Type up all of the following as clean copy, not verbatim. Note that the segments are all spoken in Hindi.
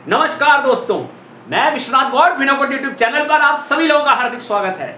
नमस्कार दोस्तों, मैं विश्वनाथ गौड़ फिनोकोट यूट्यूब चैनल पर आप सभी लोगों का हार्दिक स्वागत है।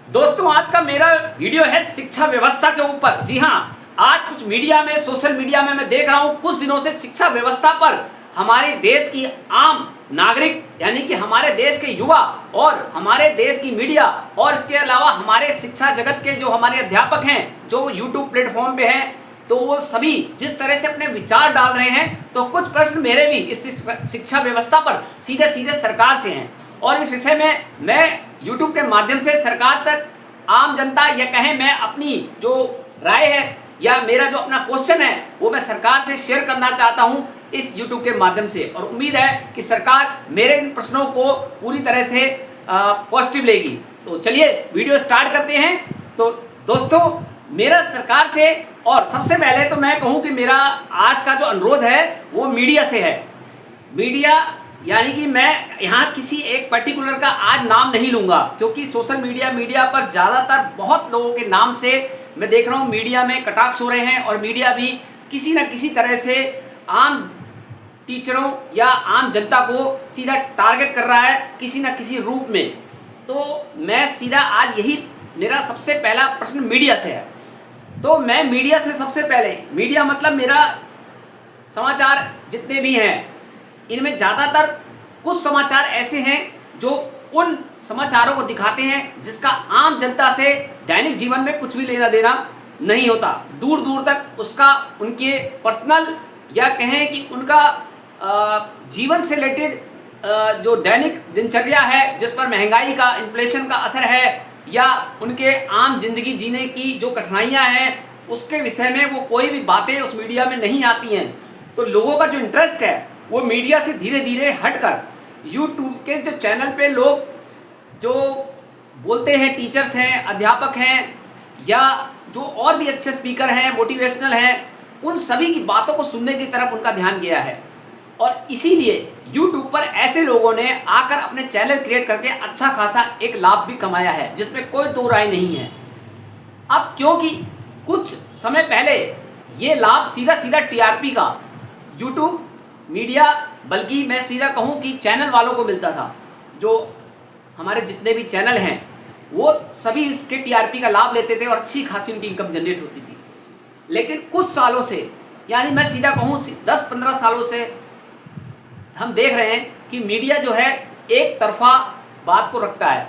दोस्तों, आज का मेरा वीडियो है शिक्षा व्यवस्था के ऊपर। जी हाँ, आज कुछ मीडिया में, सोशल मीडिया में मैं देख रहा हूँ कुछ दिनों से शिक्षा व्यवस्था पर हमारे देश की आम नागरिक यानी कि हमारे देश के युवा और हमारे देश की मीडिया और इसके अलावा हमारे शिक्षा जगत के जो हमारे अध्यापक हैं, जो यूट्यूब प्लेटफॉर्म पे हैं, तो वो सभी जिस तरह से अपने विचार डाल रहे हैं, तो कुछ प्रश्न मेरे भी इस शिक्षा व्यवस्था पर सीधे सीधे सरकार से हैं। और इस विषय में मैं यूट्यूब के माध्यम से सरकार तक, आम जनता या कहें मैं अपनी जो राय है या मेरा जो अपना क्वेश्चन है वो मैं सरकार से शेयर करना चाहता हूँ इस यूट्यूब के माध्यम से। और उम्मीद है कि सरकार मेरे इन प्रश्नों को पूरी तरह से पॉजिटिव लेगी। तो चलिए वीडियो स्टार्ट करते हैं। तो दोस्तों, मेरा सरकार से, और सबसे पहले तो मैं कहूं कि मेरा आज का जो अनुरोध है वो मीडिया से है। मीडिया यानी कि मैं यहाँ किसी एक पर्टिकुलर का आज नाम नहीं लूँगा, क्योंकि सोशल मीडिया पर ज़्यादातर बहुत लोगों के नाम से मैं देख रहा हूँ मीडिया में कटाक्ष हो रहे हैं। और मीडिया भी किसी न किसी तरह से आम टीचरों या आम जनता को सीधा टारगेट कर रहा है किसी न किसी रूप में। तो मैं सीधा आज यही मेरा सबसे पहला प्रश्न मीडिया से है। तो मैं मीडिया से सबसे पहले, मीडिया मतलब मेरा समाचार जितने भी हैं, इनमें ज़्यादातर कुछ समाचार ऐसे हैं जो उन समाचारों को दिखाते हैं जिसका आम जनता से दैनिक जीवन में कुछ भी लेना देना नहीं होता। दूर दूर तक उसका उनके पर्सनल या कहें कि उनका जीवन से रिलेटेड जो दैनिक दिनचर्या है, जिस पर महंगाई का, इन्फ्लेशन का असर है, या उनके आम जिंदगी जीने की जो कठिनाइयां हैं, उसके विषय में वो कोई भी बातें उस मीडिया में नहीं आती हैं। तो लोगों का जो इंटरेस्ट है वो मीडिया से धीरे धीरे हटकर यूट्यूब के जो चैनल पे लोग जो बोलते हैं, टीचर्स हैं, अध्यापक हैं, या जो और भी अच्छे स्पीकर हैं, मोटिवेशनल हैं, उन सभी की बातों को सुनने की तरफ उनका ध्यान गया है। और इसीलिए YouTube पर ऐसे लोगों ने आकर अपने चैनल क्रिएट करके अच्छा खासा एक लाभ भी कमाया है, जिसमें कोई दो राय नहीं है। अब क्योंकि कुछ समय पहले ये लाभ सीधा सीधा टीआरपी का YouTube मीडिया, बल्कि मैं सीधा कहूँ कि चैनल वालों को मिलता था। जो हमारे जितने भी चैनल हैं वो सभी इसके टीआरपी का लाभ लेते थे और अच्छी खासी उनकी इनकम जनरेट होती थी। लेकिन कुछ सालों से, यानी मैं सीधा कहूँ 10-15 सालों से हम देख रहे हैं कि मीडिया जो है एक तरफा बात को रखता है।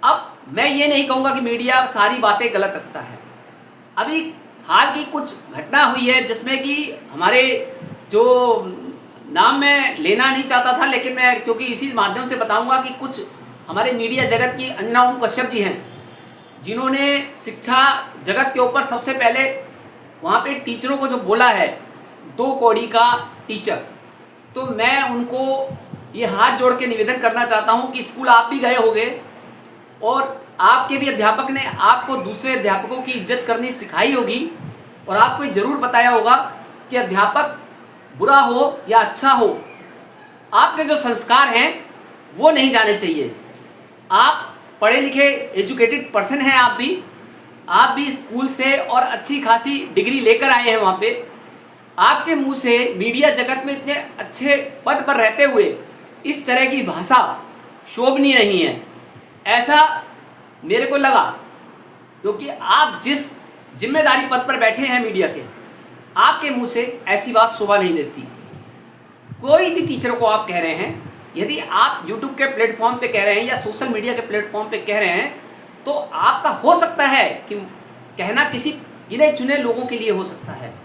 अब मैं ये नहीं कहूँगा कि मीडिया सारी बातें गलत रखता है। अभी हाल की कुछ घटना हुई है जिसमें कि हमारे जो नाम मैं लेना नहीं चाहता था, लेकिन मैं क्योंकि इसी माध्यम से बताऊंगा कि कुछ हमारे मीडिया जगत की अंजना ओम कश्यप जी हैं, जिन्होंने शिक्षा जगत के ऊपर सबसे पहले वहाँ पे टीचरों को जो बोला है 2 कौड़ी का टीचर। तो मैं उनको ये हाथ जोड़ के निवेदन करना चाहता हूँ कि स्कूल आप भी गए होंगे और आपके भी अध्यापक ने आपको दूसरे अध्यापकों की इज्जत करनी सिखाई होगी, और आपको ज़रूर बताया होगा कि अध्यापक बुरा हो या अच्छा हो, आपके जो संस्कार हैं वो नहीं जाने चाहिए। आप पढ़े लिखे एजुकेटेड पर्सन हैं, आप भी स्कूल से और अच्छी खासी डिग्री लेकर आए हैं। वहाँ पे आपके मुंह से मीडिया जगत में इतने अच्छे पद पर रहते हुए इस तरह की भाषा शोभनीय नहीं है, ऐसा मेरे को लगा। क्योंकि आप जिस जिम्मेदारी पद पर बैठे हैं मीडिया के, आपके मुंह से ऐसी बात शोभा नहीं देती। कोई भी टीचर को आप कह रहे हैं, यदि आप यूट्यूब के प्लेटफॉर्म पे कह रहे हैं या सोशल मीडिया के प्लेटफॉर्म पे कह रहे हैं, तो आपका हो सकता है कि कहना किसी गिने चुने लोगों के लिए हो सकता है,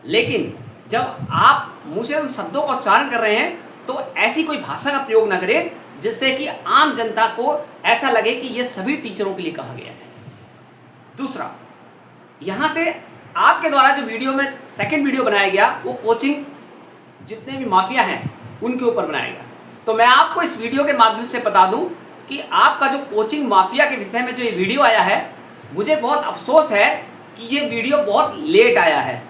लेकिन जब आप मुँह से उन शब्दों का उच्चारण कर रहे हैं तो ऐसी कोई भाषा का प्रयोग ना करें जिससे कि आम जनता को ऐसा लगे कि ये सभी टीचरों के लिए कहा गया है। दूसरा, यहाँ से आपके द्वारा जो वीडियो में सेकंड वीडियो बनाया गया वो कोचिंग जितने भी माफिया हैं उनके ऊपर बनाया गया। तो मैं आपको इस वीडियो के माध्यम से बता दूं कि आपका जो कोचिंग माफिया के विषय में जो ये वीडियो आया है, मुझे बहुत अफसोस है कि ये वीडियो बहुत लेट आया है।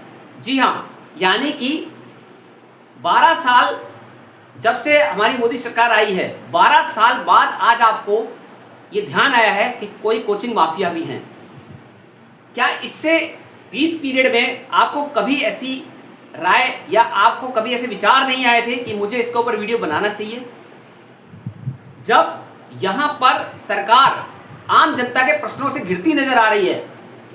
जी हाँ, यानी कि 12 साल जब से हमारी मोदी सरकार आई है, 12 साल बाद आज आपको ये ध्यान आया है कि कोई कोचिंग माफिया भी हैं। क्या इससे बीच पीरियड में आपको कभी ऐसी राय या आपको कभी ऐसे विचार नहीं आए थे कि मुझे इसके ऊपर वीडियो बनाना चाहिए? जब यहाँ पर सरकार आम जनता के प्रश्नों से घिरती नजर आ रही है,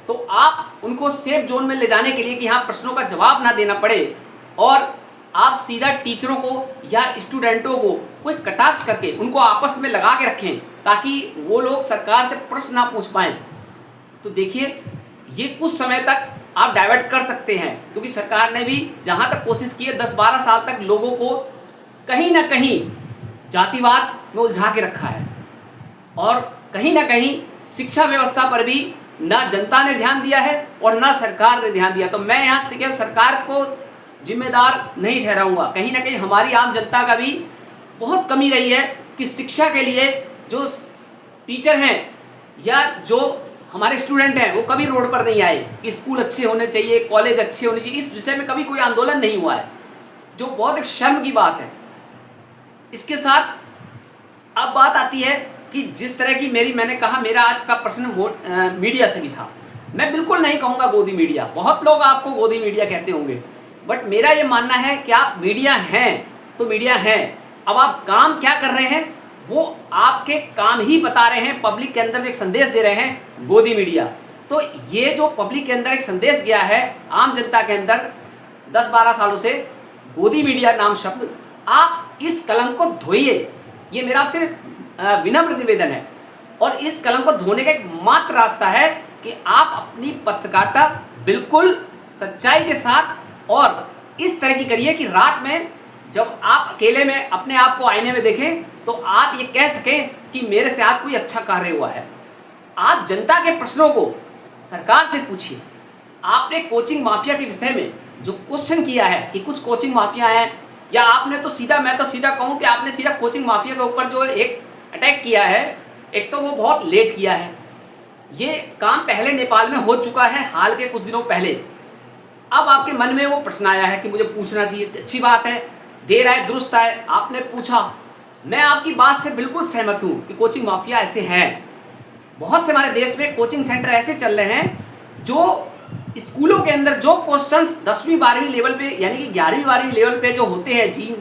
तो आप उनको सेफ जोन में ले जाने के लिए कि हाँ प्रश्नों का जवाब ना देना पड़े, और आप सीधा टीचरों को या स्टूडेंटों को कोई कटाक्ष करके उनको आपस में लगा के रखें ताकि वो लोग सरकार से प्रश्न ना पूछ पाएं, तो देखिए ये कुछ समय तक आप डाइवर्ट कर सकते हैं, क्योंकि सरकार ने भी जहाँ तक कोशिश की है 10-12 साल तक लोगों को कहीं ना कहीं जातिवाद में उलझा के रखा है, और कहीं ना कहीं शिक्षा व्यवस्था पर भी ना जनता ने ध्यान दिया है और ना सरकार ने ध्यान दिया। तो मैं यहाँ से केवल सरकार को जिम्मेदार नहीं ठहराऊंगा, कहीं ना कहीं हमारी आम जनता का भी बहुत कमी रही है कि शिक्षा के लिए जो टीचर हैं या जो हमारे स्टूडेंट हैं वो कभी रोड पर नहीं आए कि स्कूल अच्छे होने चाहिए, कॉलेज अच्छे होने चाहिए, इस विषय में कभी कोई आंदोलन नहीं हुआ है, जो बहुत एक शर्म की बात है। इसके साथ अब बात आती है कि जिस तरह की मैंने कहा मेरा आज का प्रश्न मीडिया से भी था। मैं बिल्कुल नहीं कहूँगा गोदी मीडिया, बहुत लोग आपको गोदी मीडिया कहते होंगे, बट मेरा ये मानना है कि आप मीडिया हैं तो मीडिया हैं, अब आप काम क्या कर रहे हैं वो आपके काम ही बता रहे हैं, पब्लिक के अंदर जो एक संदेश दे रहे हैं गोदी मीडिया। तो ये जो पब्लिक के अंदर एक संदेश गया है आम जनता के अंदर 10-12 सालों से, गोदी मीडिया नाम शब्द, आप इस कलंक को धोइए, ये मेरा आपसे विनम्र निवेदन है। और इस कलंक को धोने का एक मात्र रास्ता है कि आप अपनी पत्रकारिता बिल्कुल सच्चाई के साथ और इस तरह की करिए कि रात में जब आप अकेले में अपने आप को आईने में देखें तो आप ये कह सकें कि मेरे से आज कोई अच्छा कार्य हुआ है। आप जनता के प्रश्नों को सरकार से पूछिए। आपने कोचिंग माफिया के विषय में जो क्वेश्चन किया है कि कुछ कोचिंग माफिया हैं, या आपने तो सीधा, मैं तो सीधा कहूँ कि आपने सीधा कोचिंग माफिया के ऊपर जो एक अटैक किया है, एक तो वो बहुत लेट किया है, ये काम पहले नेपाल में हो चुका है हाल के कुछ दिनों पहले। अब आपके मन में वो प्रश्न आया है कि मुझे पूछना चाहिए, अच्छी बात है, देर आए दुरुस्त आए, आपने पूछा। मैं आपकी बात से बिल्कुल सहमत हूँ कि कोचिंग माफिया ऐसे हैं, बहुत से हमारे देश में कोचिंग सेंटर ऐसे चल रहे हैं जो स्कूलों के अंदर जो क्वेश्चंस 10वीं-12वीं लेवल पे यानी कि 11वीं-12वीं लेवल पे जो होते हैं जी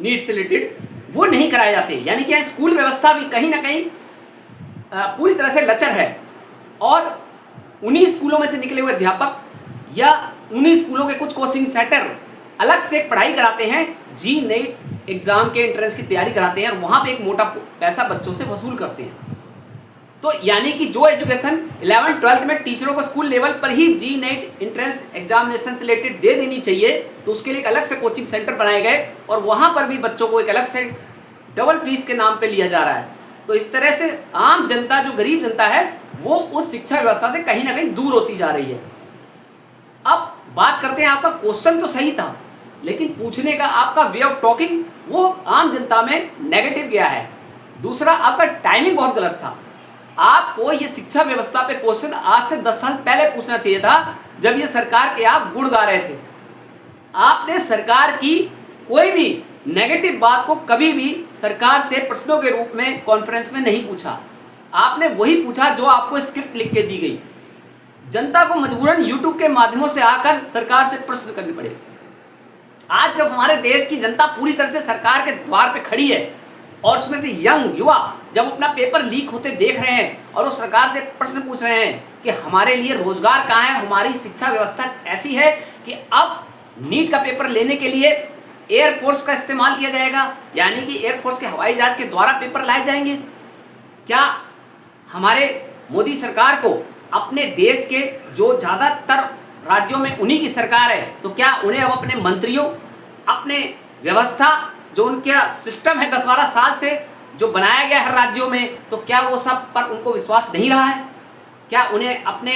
नीट से रिलेटेड, वो नहीं कराए जाते। यानी कि स्कूल व्यवस्था भी कहीं ना कहीं पूरी तरह से लचर है, और उन्हीं स्कूलों में से निकले हुए अध्यापक या उन्हीं स्कूलों के कुछ कोचिंग सेंटर अलग से पढ़ाई कराते हैं, जी नीट एग्जाम के एंट्रेंस की तैयारी कराते हैं, और वहाँ पे एक मोटा पैसा बच्चों से वसूल करते हैं। तो यानी कि जो एजुकेशन 11th-12th में टीचरों को स्कूल लेवल पर ही जी नीट एंट्रेंस एग्जामिनेशन से रिलेटेड दे देनी चाहिए, तो उसके लिए एक अलग से कोचिंग सेंटर बनाए गए और वहाँ पर भी बच्चों को एक अलग से डबल फीस के नाम पे लिया जा रहा है। तो इस तरह से आम जनता, जो गरीब जनता है, वो उस शिक्षा व्यवस्था से कहीं ना कहीं दूर होती जा रही है। अब बात करते हैं, आपका क्वेश्चन तो सही था, लेकिन पूछने का आपका वे ऑफ टॉकिंग वो आम जनता में नेगेटिव गया है। दूसरा, आपका टाइमिंग बहुत गलत था। आपको ये शिक्षा व्यवस्था पे क्वेश्चन आज से 10 साल पहले पूछना चाहिए था, जब ये सरकार के आप गुण गा रहे थे। आपने सरकार की कोई भी नेगेटिव बात को कभी भी सरकार से प्रश्नों के रूप में कॉन्फ्रेंस में नहीं पूछा। आपने वही पूछा जो आपको स्क्रिप्ट लिख के दी गई। जनता को मजबूरन यूट्यूब के माध्यमों से आकर सरकार से प्रश्न करने पड़े। आज जब हमारे देश की जनता पूरी तरह से सरकार के द्वार पे खड़ी है और उसमें से यंग युवा जब अपना पेपर लीक होते देख रहे हैं और वो सरकार से प्रश्न पूछ रहे हैं कि हमारे लिए रोजगार कहाँ है, हमारी शिक्षा व्यवस्था ऐसी है कि अब नीट का पेपर लेने के लिए एयरफोर्स का इस्तेमाल किया जाएगा, यानी कि एयरफोर्स के हवाई जहाज के द्वारा पेपर लाए जाएंगे। क्या हमारे मोदी सरकार को अपने देश के जो ज़्यादातर राज्यों में उन्हीं की सरकार है, तो क्या उन्हें अब अपने मंत्रियों, अपने व्यवस्था जो उनका सिस्टम है 10-12 साल से जो बनाया गया है राज्यों में, तो क्या वो सब पर उनको विश्वास नहीं रहा है? क्या उन्हें अपने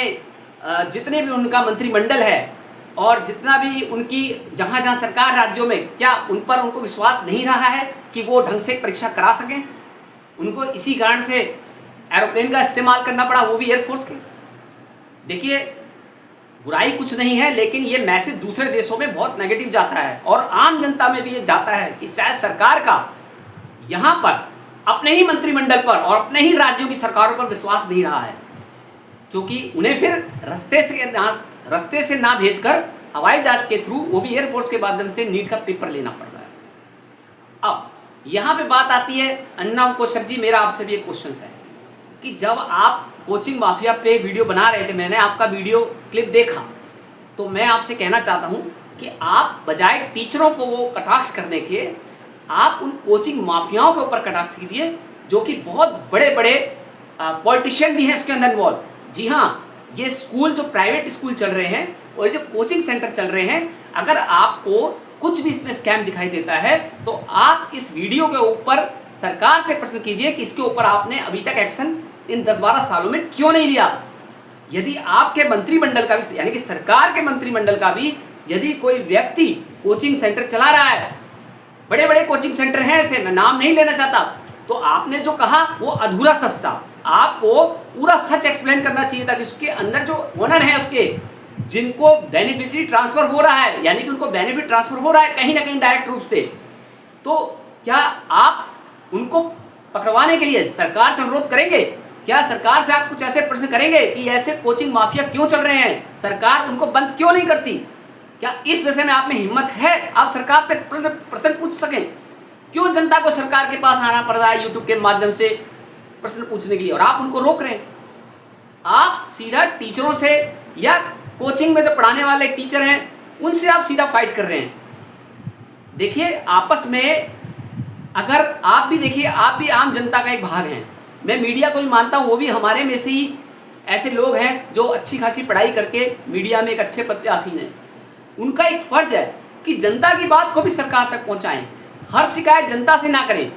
जितने भी उनका मंत्रिमंडल है और जितना भी उनकी जहाँ जहाँ सरकार राज्यों में, क्या उन पर उनको विश्वास नहीं रहा है कि वो ढंग से परीक्षा करा सकें? उनको इसी कारण से एरोप्लेन का इस्तेमाल करना पड़ा, वो भी एयरफोर्स के। देखिए, बुराई कुछ नहीं है, लेकिन ये मैसेज दूसरे देशों में बहुत नेगेटिव जाता है और आम जनता में भी ये जाता है कि शायद सरकार का यहाँ पर अपने ही मंत्रिमंडल पर और अपने ही राज्यों की सरकारों पर विश्वास नहीं रहा है, क्योंकि उन्हें फिर रस्ते से ना भेजकर हवाई जहाज के थ्रू, वो भी एयरफोर्स के माध्यम से नीट का पेपर लेना पड़ रहा है। अब यहाँ पे बात आती है अन्ना कौशप जी, मेरा आपसे भी एक क्वेश्चन है कि जब आप कोचिंग माफिया पे वीडियो बना रहे थे, मैंने आपका वीडियो क्लिप देखा, तो मैं आपसे कहना चाहता हूँ कि आप बजाय टीचरों को वो कटाक्ष करने के, आप उन कोचिंग माफियाओं के ऊपर कटाक्ष कीजिए, जो कि बहुत बड़े बड़े पॉलिटिशियन भी हैं इसके अंदर इन्वॉल्व। जी हाँ, ये स्कूल जो प्राइवेट स्कूल चल रहे हैं और ये जो कोचिंग सेंटर चल रहे हैं, अगर आपको कुछ भी इसमें स्कैम दिखाई देता है तो आप इस वीडियो के ऊपर सरकार से प्रश्न कीजिए कि इसके ऊपर आपने अभी तक एक्शन इन 10-12 सालों में क्यों नहीं लिया। यदि आपके मंत्रिमंडल का भी, यानी कि सरकार के मंत्रिमंडल का भी, यदि कोई व्यक्ति कोचिंग सेंटर चला रहा है, बड़े बड़े कोचिंग सेंटर हैं ऐसे, मैं नाम नहीं लेना चाहता, तो आपने जो कहा वो अधूरा सच था। आपको पूरा सच एक्सप्लेन करना चाहिए था कि उसके अंदर जो ओनर है, उसके जिनको बेनिफिशियरी ट्रांसफर हो रहा है, यानी कि उनको बेनिफिट ट्रांसफर हो रहा है कहीं ना कहीं डायरेक्ट रूप से, तो क्या आप उनको पकड़वाने के लिए सरकार से अनुरोध करेंगे? क्या सरकार से आप कुछ ऐसे प्रश्न करेंगे कि ऐसे कोचिंग माफिया क्यों चल रहे हैं, सरकार उनको बंद क्यों नहीं करती? क्या इस विषय में आप में हिम्मत है आप सरकार से प्रश्न पूछ सकें? क्यों जनता को सरकार के पास आना पड़ रहा है यूट्यूब के माध्यम से प्रश्न पूछने के लिए, और आप उनको रोक रहे हैं? आप सीधा टीचरों से या कोचिंग में जो पढ़ाने वाले टीचर हैं उनसे आप सीधा फाइट कर रहे हैं। देखिए, आपस में अगर आप भी देखिए, आप भी आम जनता का एक भाग हैं। मैं मीडिया को भी मानता हूँ, वो भी हमारे में से ही ऐसे लोग हैं जो अच्छी खासी पढ़ाई करके मीडिया में एक अच्छे पद पे आसीन हैं। उनका एक फर्ज है कि जनता की बात को भी सरकार तक पहुँचाएं। हर शिकायत जनता से ना करें।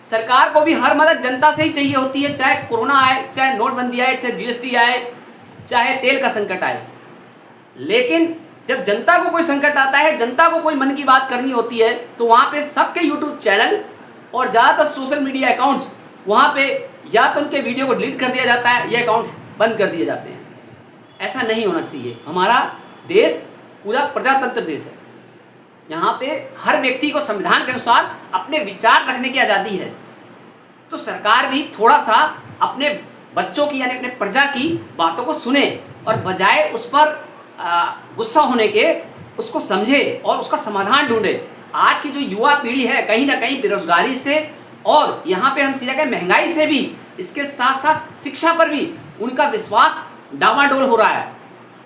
सरकार को भी हर मदद जनता से ही चाहिए होती है, चाहे कोरोना आए, चाहे नोटबंदी आए, चाहे जीएसटी आए, चाहे तेल का संकट आए। लेकिन जब जनता को कोई संकट आता है, जनता को कोई मन की बात करनी होती है, तो वहाँ पे सबके यूट्यूब चैनल और ज़्यादातर सोशल मीडिया अकाउंट्स, वहाँ पे या तो उनके वीडियो को डिलीट कर दिया जाता है या अकाउंट बंद कर दिए जाते हैं। ऐसा नहीं होना चाहिए। हमारा देश पूरा प्रजातंत्र देश है। यहाँ पे हर व्यक्ति को संविधान के अनुसार अपने विचार रखने की आज़ादी है। तो सरकार भी थोड़ा सा अपने बच्चों की, यानी अपने प्रजा की बातों को सुने और बजाय उस पर गुस्सा होने के उसको समझे और उसका समाधान ढूंढे। आज की जो युवा पीढ़ी है, कहीं ना कहीं बेरोजगारी से और यहाँ पे हम सीधा कहें महंगाई से भी, इसके साथ साथ शिक्षा पर भी उनका विश्वास डामाडोल हो रहा है।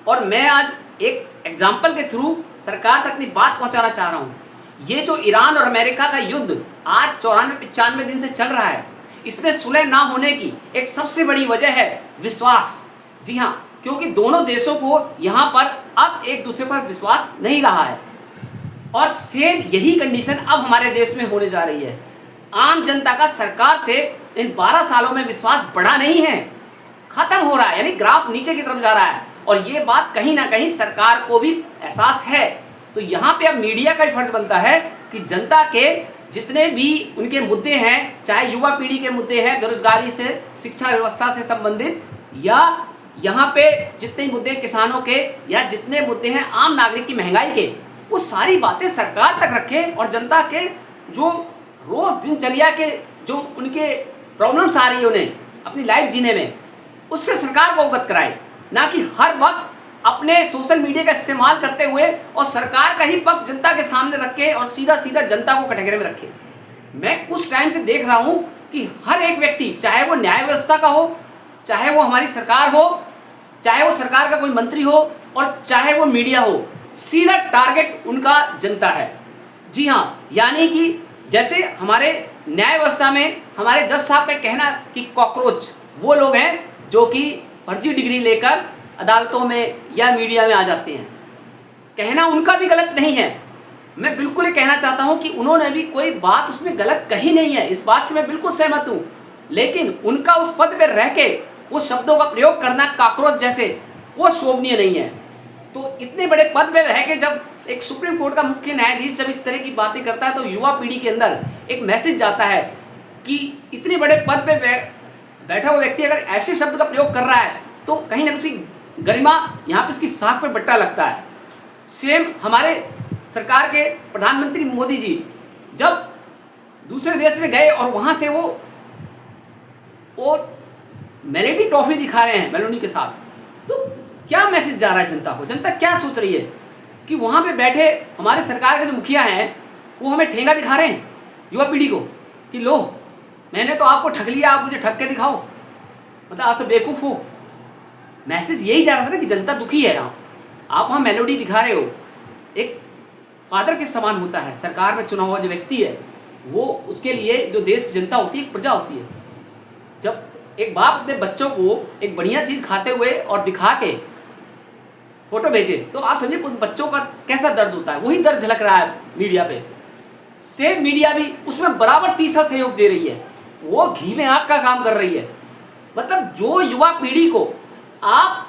और मैं आज एक एग्जाम्पल के थ्रू सरकार तक अपनी बात पहुँचाना चाह रहा हूँ। ये जो ईरान और अमेरिका का युद्ध आज 94-95 दिन से चल रहा है, इसमें सुलह ना होने की एक सबसे बड़ी वजह है विश्वास। जी हाँ, क्योंकि दोनों देशों को यहाँ पर अब एक दूसरे पर विश्वास नहीं रहा है। और सेम यही कंडीशन अब हमारे देश में होने जा रही है। आम जनता का सरकार से इन 12 सालों में विश्वास बढ़ा नहीं है, खत्म हो रहा है, यानी ग्राफ नीचे की तरफ जा रहा है। और ये बात कहीं ना कहीं सरकार को भी एहसास है। तो यहाँ पे अब मीडिया का फर्ज बनता है कि जनता के जितने भी उनके मुद्दे हैं, चाहे युवा पीढ़ी के मुद्दे हैं, बेरोजगारी से, शिक्षा व्यवस्था से संबंधित, या यहाँ पे जितने मुद्दे किसानों के, या जितने मुद्दे हैं आम नागरिक की महंगाई के, वो सारी बातें सरकार तक रखे और जनता के जो रोज दिनचर्या के जो उनके प्रॉब्लम्स आ रही है उन्हें अपनी लाइफ जीने में, उससे सरकार को अवगत कराए। ना कि हर वक्त अपने सोशल मीडिया का इस्तेमाल करते हुए और सरकार का ही पक्ष जनता के सामने रखे और सीधा सीधा जनता को कटघरे में रखे। मैं कुछ टाइम से देख रहा हूँ कि हर एक व्यक्ति, चाहे वो न्याय व्यवस्था का हो, चाहे वो हमारी सरकार हो, चाहे वो सरकार का कोई मंत्री हो, और चाहे वो मीडिया हो, सीधा टारगेट उनका जनता है। जी हाँ, यानी कि जैसे हमारे न्याय व्यवस्था में हमारे जज साहब का कहना कि कॉकरोच वो लोग हैं जो कि फर्जी डिग्री लेकर अदालतों में या मीडिया में आ जाते हैं। कहना उनका भी गलत नहीं है। मैं बिल्कुल ये कहना चाहता हूं कि उन्होंने भी कोई बात उसमें गलत कही नहीं है, इस बात से मैं बिल्कुल सहमत हूं। लेकिन उनका उस पद पर रह के वो शब्दों का प्रयोग करना कॉकरोच जैसे, वो शोभनीय नहीं है। तो इतने बड़े पद पे रह के जब एक सुप्रीम कोर्ट का मुख्य न्यायाधीश जब इस तरह की बातें करता है, तो युवा पीढ़ी के अंदर एक मैसेज जाता है कि इतने बड़े पद पे बैठा हुआ व्यक्ति अगर ऐसे शब्द का प्रयोग कर रहा है तो कहीं ना कहीं गरिमा यहाँ पे इसकी साख पे बट्टा लगता है। सेम हमारे सरकार के प्रधानमंत्री मोदी जी जब दूसरे देश में गए और वहाँ से वो मेलेडी ट्रॉफी दिखा रहे हैं मेलोनी के साथ, तो क्या मैसेज जा रहा है जनता को? जनता क्या सोच रही है? कि वहाँ पे बैठे हमारे सरकार के जो मुखिया हैं वो हमें ठेंगा दिखा रहे हैं युवा पीढ़ी को कि लो मैंने तो आपको ठग लिया, आप मुझे ठग के दिखाओ, मतलब आप सब बेवकूफ़ हो। मैसेज यही जा रहा था ना कि जनता दुखी है। आप वहाँ मेलोडी दिखा रहे हो। एक फादर के समान होता है सरकार में चुना हुआ जो व्यक्ति है, वो उसके लिए जो देश की जनता होती है, एक प्रजा होती है। जब एक बाप अपने बच्चों को एक बढ़िया चीज़ खाते हुए और दिखा के फोटो भेजे तो आप समझिए उन बच्चों का कैसा दर्द होता है। वही दर्द झलक रहा है मीडिया पे। सेम मीडिया भी उसमें बराबर तीसरा सहयोग दे रही है, वो घी में आग का काम कर रही है। मतलब जो युवा पीढ़ी को आप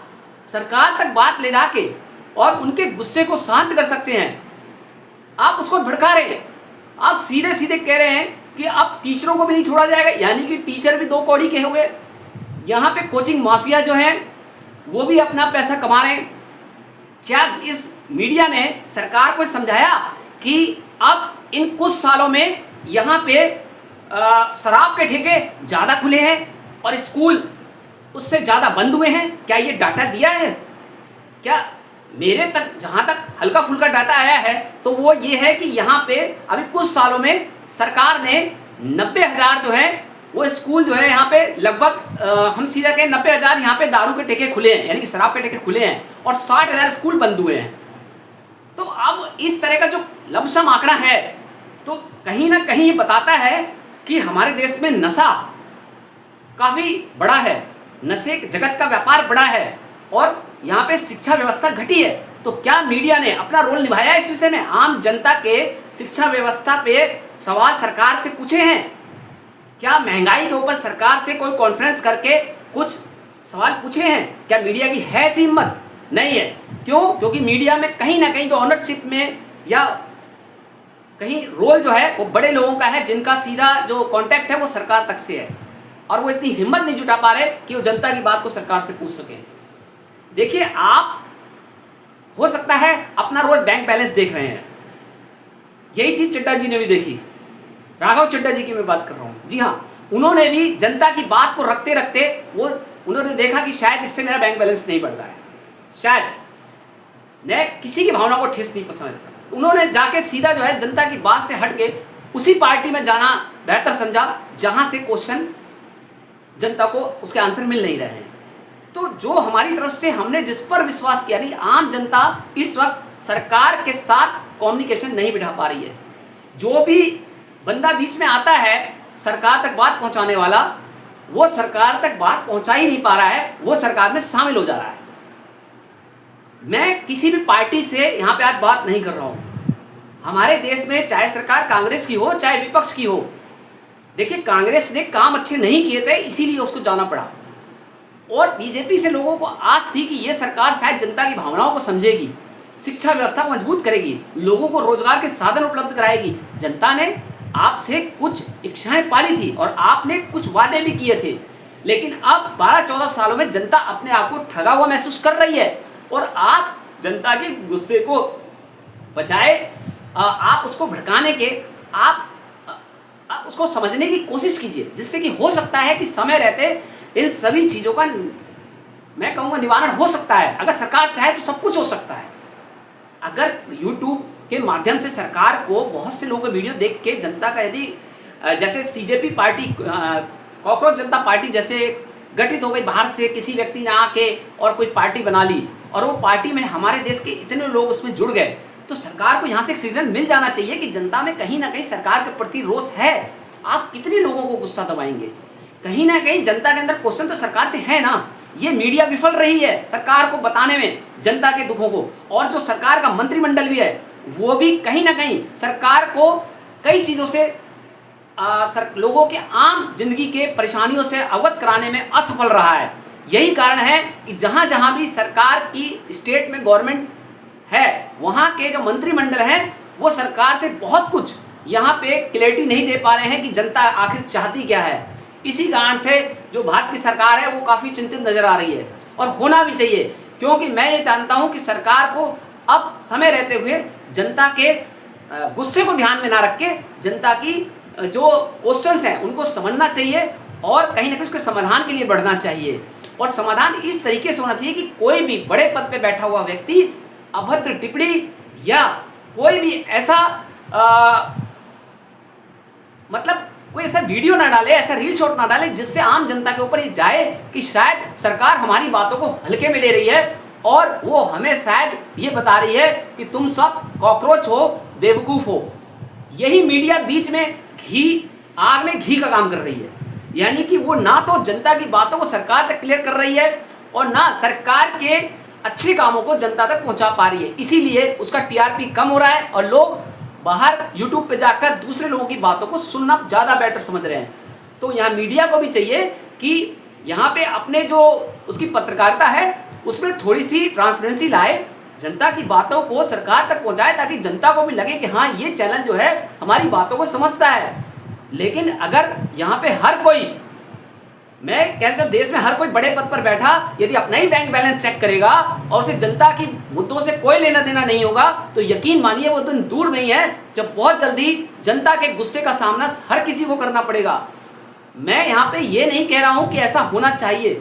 सरकार तक बात ले जाके और उनके गुस्से को शांत कर सकते हैं, आप उसको भड़का रहे हैं। आप सीधे सीधे कह रहे हैं कि अब टीचरों को भी नहीं छोड़ा जाएगा, यानी कि टीचर भी दो कौड़ी के हो गए। यहाँ पे कोचिंग माफिया जो है वो भी अपना पैसा कमा रहे हैं। क्या इस मीडिया ने सरकार को समझाया कि अब इन कुछ सालों में यहाँ पे शराब के ठेके ज़्यादा खुले हैं और स्कूल उससे ज़्यादा बंद हुए हैं? क्या ये डाटा दिया है? क्या मेरे तक जहाँ तक हल्का फुल्का डाटा आया है तो वो ये है कि यहाँ पे अभी कुछ सालों में सरकार ने 90,000 जो है वो स्कूल जो है यहाँ पे लगभग हम सीधा कहें 90,000 यहाँ पे दारू के ठेके खुले हैं, यानी कि शराब के ठेके खुले हैं, और 60,000 स्कूल बंद हुए हैं। तो अब इस तरह का जो लमसम आंकड़ा है तो कहीं ना कहीं ये बताता है कि हमारे देश में नशा काफ़ी बड़ा है, नशे जगत का व्यापार बड़ा है और यहाँ पे शिक्षा व्यवस्था घटी है। तो क्या मीडिया ने अपना रोल निभाया इस विषय में? आम जनता के शिक्षा व्यवस्था पे सवाल सरकार से पूछे हैं? क्या महंगाई के ऊपर सरकार से कोई कॉन्फ्रेंस करके कुछ सवाल पूछे हैं? क्या मीडिया की है ऐसी हिम्मत? नहीं है। क्यों? क्योंकि मीडिया में कहीं ना कहीं जो ऑनरशिप में या कहीं रोल जो है वो बड़े लोगों का है, जिनका सीधा जो कांटेक्ट है वो सरकार तक से है, और वो इतनी हिम्मत नहीं जुटा पा रहे कि वो जनता की बात को सरकार से पूछ सके। देखिए, आप हो सकता है अपना रोज बैंक बैलेंस देख रहे हैं, यही चीज चड्डा जी ने भी देखी। राघव चड्डा जी की मैं बात कर रहा हूँ। जी हाँ, उन्होंने भी जनता की बात को रखते रखते वो उन्होंने देखा कि शायद इससे मेरा बैंक बैलेंस नहीं बढ़ता है, शायद मैं किसी की भावना को ठेस नहीं पहुंचा देता। उन्होंने जाके सीधा जो है जनता की बात से हट के उसी पार्टी में जाना बेहतर समझा जहां से क्वेश्चन जनता को उसके आंसर मिल नहीं रहे हैं। तो जो हमारी तरफ से हमने जिस पर विश्वास किया, नहीं, आम जनता इस वक्त सरकार के साथ कम्युनिकेशन नहीं बिठा पा रही है। जो भी बंदा बीच में आता है सरकार तक बात पहुंचाने वाला, वो सरकार तक बात पहुंचा ही नहीं पा रहा है, वो सरकार में शामिल हो जा रहा है। मैं किसी भी पार्टी से यहाँ पे आज बात नहीं कर रहा हूँ। हमारे देश में चाहे सरकार कांग्रेस की हो चाहे विपक्ष की हो, देखिए कांग्रेस ने काम अच्छे नहीं किए थे इसीलिए उसको जाना पड़ा, और बीजेपी से लोगों को आस थी कि ये सरकार शायद जनता की भावनाओं को समझेगी, शिक्षा व्यवस्था को मजबूत करेगी, लोगों को रोजगार के साधन उपलब्ध कराएगी। जनता ने आपसे कुछ इच्छाएं पाली थी और आपने कुछ वादे भी किए थे, लेकिन अब 12-14 सालों में जनता अपने आप को ठगा हुआ महसूस कर रही है, और आप जनता के गुस्से को बजाय आप उसको भड़काने के आप उसको समझने की कोशिश कीजिए, जिससे कि हो सकता है कि समय रहते इन सभी चीज़ों का मैं कहूँगा निवारण हो सकता है। अगर सरकार चाहे तो सब कुछ हो सकता है। अगर YouTube के माध्यम से सरकार को बहुत से लोगों का वीडियो देख के जनता का यदि जैसे सीजेपी पार्टी कॉकरोच जनता पार्टी जैसे गठित हो गई, बाहर से किसी व्यक्ति ने आके और कोई पार्टी बना ली और वो पार्टी में हमारे देश के इतने लोग उसमें जुड़ गए, तो सरकार को यहाँ से एक सिग्नल मिल जाना चाहिए कि जनता में कहीं ना कहीं सरकार के प्रति रोष है। आप कितने लोगों को गुस्सा दबाएंगे? कहीं ना कहीं जनता के अंदर क्वेश्चन तो सरकार से है ना। ये मीडिया विफल रही है सरकार को बताने में जनता के दुखों को, और जो सरकार का मंत्रिमंडल भी है वो भी कहीं ना कहीं सरकार को कई चीज़ों से लोगों के आम जिंदगी के परेशानियों से अवगत कराने में असफल रहा है। यही कारण है कि जहाँ जहाँ भी सरकार की स्टेट में गवर्नमेंट है, वहाँ के जो मंत्रिमंडल हैं वो सरकार से बहुत कुछ यहाँ पे क्लैरिटी नहीं दे पा रहे हैं कि जनता आखिर चाहती क्या है। इसी कारण से जो भारत की सरकार है वो काफ़ी चिंतित नजर आ रही है, और होना भी चाहिए, क्योंकि मैं ये जानता हूँ कि सरकार को अब समय रहते हुए जनता के गुस्से को ध्यान में ना रख के जनता की जो क्वेश्चंस हैं उनको समझना चाहिए और कहीं ना कहीं उसके समाधान के लिए बढ़ना चाहिए। और समाधान इस तरीके से होना चाहिए कि कोई भी बड़े पद पे बैठा हुआ व्यक्ति अभद्र टिप्पणी या कोई भी ऐसा मतलब कोई ऐसा वीडियो ना डाले, ऐसा रील शॉट ना डाले जिससे आम जनता के ऊपर ये जाए कि शायद सरकार हमारी बातों को हल्के में ले रही है और वो हमें शायद ये बता रही है कि तुम सब कॉकरोच हो, बेवकूफ हो। यही मीडिया बीच में आग में घी का काम कर रही है, यानी कि वो ना तो जनता की बातों को सरकार तक क्लियर कर रही है और ना सरकार के अच्छे कामों को जनता तक पहुंचा पा रही है। इसीलिए उसका टीआरपी कम हो रहा है और लोग बाहर यूट्यूब पे जाकर दूसरे लोगों की बातों को सुनना ज़्यादा बेटर समझ रहे हैं। तो यहाँ मीडिया को भी चाहिए कि यहाँ पे अपने जो उसकी पत्रकारिता है उसमें थोड़ी सी ट्रांसपेरेंसी लाए, जनता की बातों को सरकार तक पहुँचाए ताकि जनता को भी लगे कि हाँ ये चैनल जो है हमारी बातों को समझता है। लेकिन अगर यहाँ पे हर कोई, मैं कह रहा हूं देश में हर कोई बड़े पद पर बैठा यदि अपना ही बैंक बैलेंस चेक करेगा और उसे जनता की मुद्दों से कोई लेना देना नहीं होगा तो यकीन मानिए वो दिन दूर नहीं है जब बहुत जल्दी जनता के गुस्से का सामना हर किसी को करना पड़ेगा। मैं यहाँ पे ये नहीं कह रहा हूँ कि ऐसा होना चाहिए,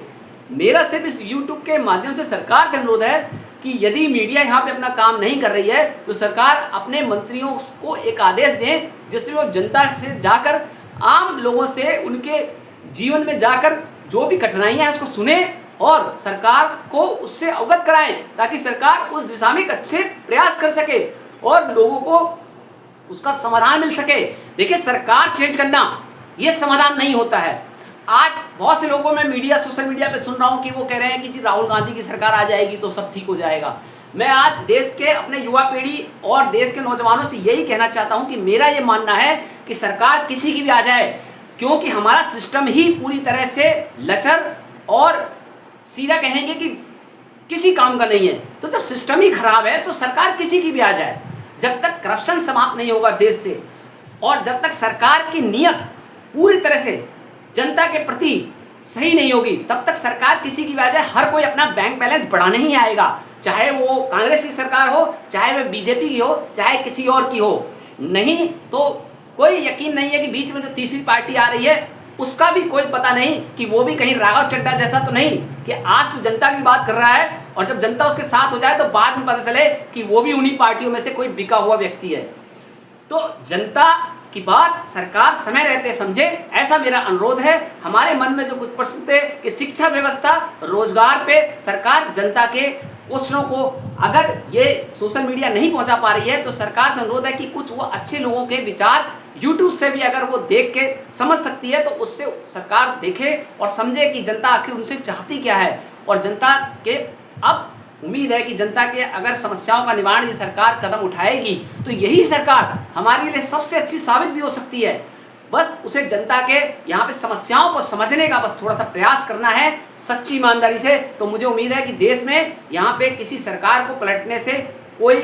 मेरा सिर्फ इस यूट्यूब के माध्यम से सरकार से अनुरोध है कि यदि मीडिया यहाँ पे अपना काम नहीं कर रही है तो सरकार अपने मंत्रियों को एक आदेश दें जिसमें वो जनता से जाकर आम लोगों से उनके जीवन में जाकर जो भी कठिनाइयां हैं उसको सुने और सरकार को उससे अवगत कराएं ताकि सरकार उस दिशा में एक अच्छे प्रयास कर सके और लोगों को उसका समाधान मिल सके। देखिए, सरकार चेंज करना ये समाधान नहीं होता है। आज बहुत से लोगों में सोशल मीडिया पे सुन रहा हूं कि वो कह रहे हैं कि जी राहुल गांधी की सरकार आ जाएगी तो सब ठीक हो जाएगा। मैं आज देश के अपने युवा पीढ़ी और देश के नौजवानों से यही कहना चाहता हूं कि मेरा ये मानना है कि सरकार किसी की भी आ जाए, क्योंकि हमारा सिस्टम ही पूरी तरह से लचर और सीधा कहेंगे कि किसी काम का नहीं है। तो जब सिस्टम ही खराब है तो सरकार किसी की भी आ जाए, जब तक करप्शन समाप्त नहीं होगा देश से और जब तक सरकार की नीयत पूरी तरह से जनता के प्रति सही नहीं होगी तब तक सरकार किसी की भी आ जाए हर कोई अपना बैंक बैलेंस बढ़ाने ही आएगा, चाहे वो कांग्रेस की सरकार हो, चाहे वह बीजेपी की हो, चाहे किसी और की हो। नहीं तो कोई यकीन नहीं है कि बीच में जो तीसरी पार्टी आ रही है उसका भी कोई पता नहीं कि वो भी कहीं राघव चड्ढा जैसा तो नहीं कि आज तो जनता की बात कर रहा है और जब जनता उसके साथ हो जाए तो बाद में पता चले कि वो भी उन्हीं पार्टियों में से कोई बिका हुआ व्यक्ति है। तो जनता की बात सरकार समय रहते समझे, ऐसा मेरा अनुरोध है। हमारे मन में जो कुछ प्रश्न थे कि शिक्षा व्यवस्था, रोजगार पे सरकार जनता के क्वेश्चनों को अगर ये सोशल मीडिया नहीं पहुंचा पा रही है तो सरकार से अनुरोध है कि कुछ वो अच्छे लोगों के विचार यूट्यूब से भी अगर वो देख के समझ सकती है तो उससे सरकार देखे और समझे कि जनता आखिर उनसे चाहती क्या है। और जनता के अब उम्मीद है कि जनता के अगर समस्याओं का निवारण ये सरकार कदम उठाएगी तो यही सरकार हमारे लिए सबसे अच्छी साबित भी हो सकती है। बस उसे जनता के यहाँ पे समस्याओं को समझने का बस थोड़ा सा प्रयास करना है सच्ची ईमानदारी से। तो मुझे उम्मीद है कि देश में यहाँ पे किसी सरकार को पलटने से कोई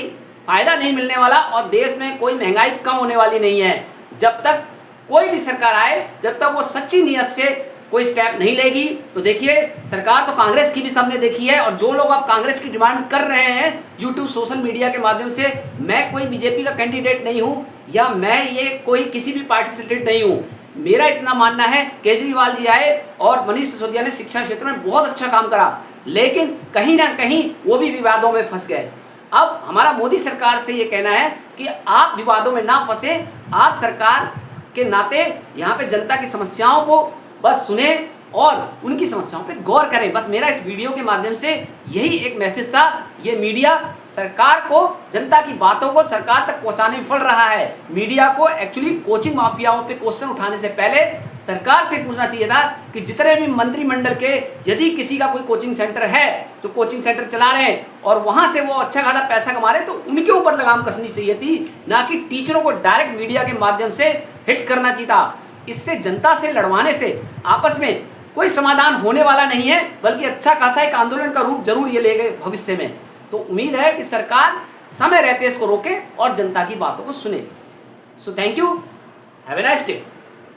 फायदा नहीं मिलने वाला और देश में कोई महंगाई कम होने वाली नहीं है। जब तक कोई भी सरकार आए, जब तक वो सच्ची नीयत से कोई स्टेप नहीं लेगी। तो देखिए, सरकार तो कांग्रेस की भी सबने देखी है और जो लोग अब कांग्रेस की डिमांड कर रहे हैं यूट्यूब सोशल मीडिया के माध्यम से, मैं कोई बीजेपी का कैंडिडेट नहीं हूँ या मैं ये कोई किसी भी पार्टी से रिलेटेड नहीं हूँ। मेरा इतना मानना है केजरीवाल जी आए और मनीष सिसोदिया ने शिक्षा क्षेत्र में बहुत अच्छा काम करा, लेकिन कहीं ना कहीं वो भी विवादों में फंस गए। अब हमारा मोदी सरकार से ये कहना है कि आप विवादों में ना फंसे, आप सरकार के नाते यहाँ पे जनता की समस्याओं को बस सुने और उनकी समस्याओं पे गौर करें। बस मेरा इस वीडियो के माध्यम से यही एक मैसेज था। ये मीडिया सरकार को, जनता की बातों को सरकार तक पहुंचाने में फल रहा है। मीडिया को एक्चुअली कोचिंग माफियाओं पे क्वेश्चन उठाने से पहले सरकार से पूछना चाहिए था कि जितने भी मंत्रिमंडल के यदि किसी का कोई कोचिंग सेंटर है, जो कोचिंग सेंटर चला रहे हैं और वहां से वो अच्छा खासा पैसा कमा रहे हैं, तो उनके ऊपर लगाम कसनी चाहिए थी, ना कि टीचरों को डायरेक्ट मीडिया के माध्यम से हिट करना चाहिए था। इससे जनता से लड़वाने से आपस में कोई समाधान होने वाला नहीं है, बल्कि अच्छा खासा एक आंदोलन का रूप जरूर ये लेगा भविष्य में। तो उम्मीद है कि सरकार समय रहते इसको रोके और जनता की बातों को सुने। So thank you, have a nice day.